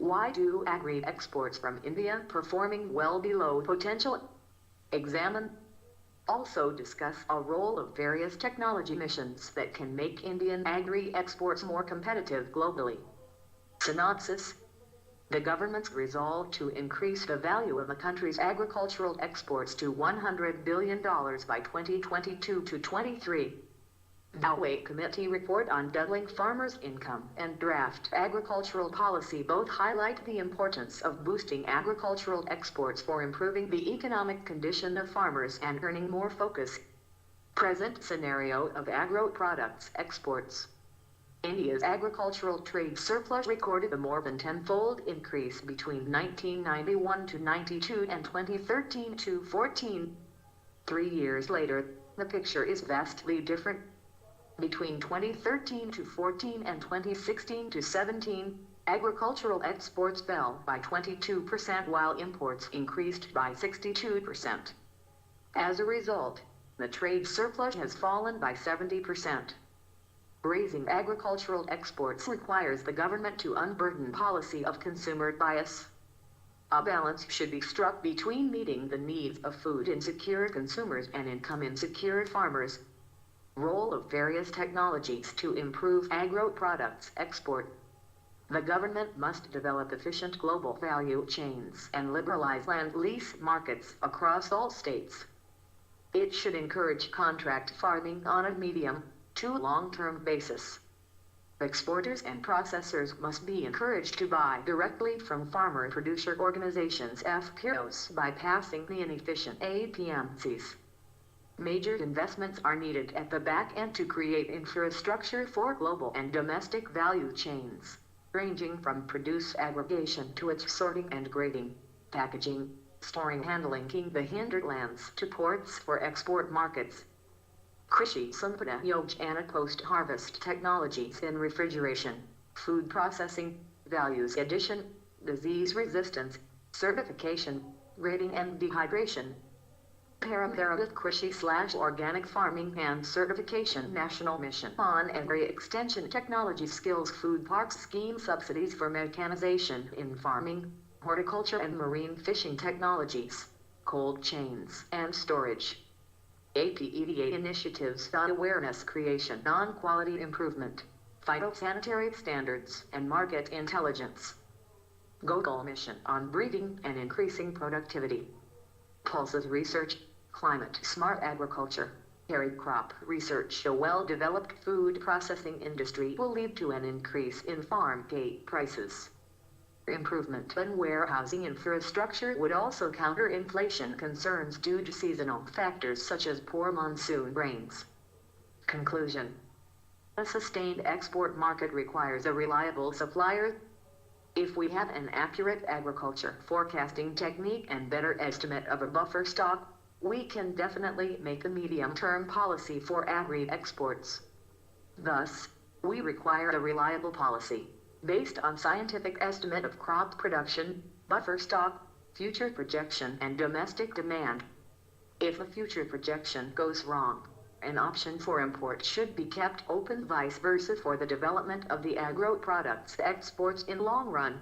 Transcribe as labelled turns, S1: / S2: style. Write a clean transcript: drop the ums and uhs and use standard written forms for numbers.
S1: Why do agri-exports from India performing well below potential? Examine. Also discuss a role of various technology missions that can make Indian agri-exports more competitive globally. Synopsis. The government's resolve to increase the value of the country's agricultural exports to $100 billion by 2022 to 23. The Committee report on doubling farmers' income and draft agricultural policy both highlight the importance of boosting agricultural exports for improving the economic condition of farmers and earning more focus. Present scenario of agro products exports. India's agricultural trade surplus recorded a more than tenfold increase between 1991 to 92 and 2013 to 14. 3 years later, the picture is vastly different. Between 2013 to 14 and 2016 to 17, agricultural exports fell by 22% while imports increased by 62%. As a result, the trade surplus has fallen by 70%. Raising agricultural exports requires the government to unburden policy of consumer bias. A balance should be struck between meeting the needs of food-insecure consumers and income-insecure farmers. Role of various technologies to improve agro products export. The government must develop efficient global value chains and liberalize land lease markets across all states. It should encourage contract farming on a medium to long-term basis. Exporters and processors must be encouraged to buy directly from farmer-producer organizations (FPOs) bypassing the inefficient APMCs. Major investments are needed at the back end to create infrastructure for global and domestic value chains, ranging from produce aggregation to its sorting and grading, packaging, storing, handling the hinterlands to ports for export markets. Krishi Sampada Yojana post-harvest technologies in refrigeration, food processing, values addition, disease resistance, certification, grading and dehydration. Paramedic Krishi/Organic Farming and Certification National Mission on Agri-Extension Technology Skills Food Parks Scheme Subsidies for Mechanization in Farming, Horticulture and Marine Fishing Technologies, Cold Chains and Storage. APEDA initiatives on awareness creation on quality improvement, phytosanitary standards and market intelligence. Gogol Mission on breeding and increasing productivity. Pulses Research, Climate Smart Agriculture, Carried crop research. A well-developed food processing industry will lead to an increase in farm gate prices. Improvement in warehousing infrastructure would also counter inflation concerns due to seasonal factors such as poor monsoon rains. Conclusion. A sustained export market requires a reliable supplier. If we have an accurate agriculture forecasting technique and better estimate of a buffer stock, we can definitely make a medium-term policy for agri-exports. Thus, we require a reliable policy based on scientific estimate of crop production, buffer stock, future projection and domestic demand. If the future projection goes wrong, an option for import should be kept open, vice versa for the development of the agro products exports in long run.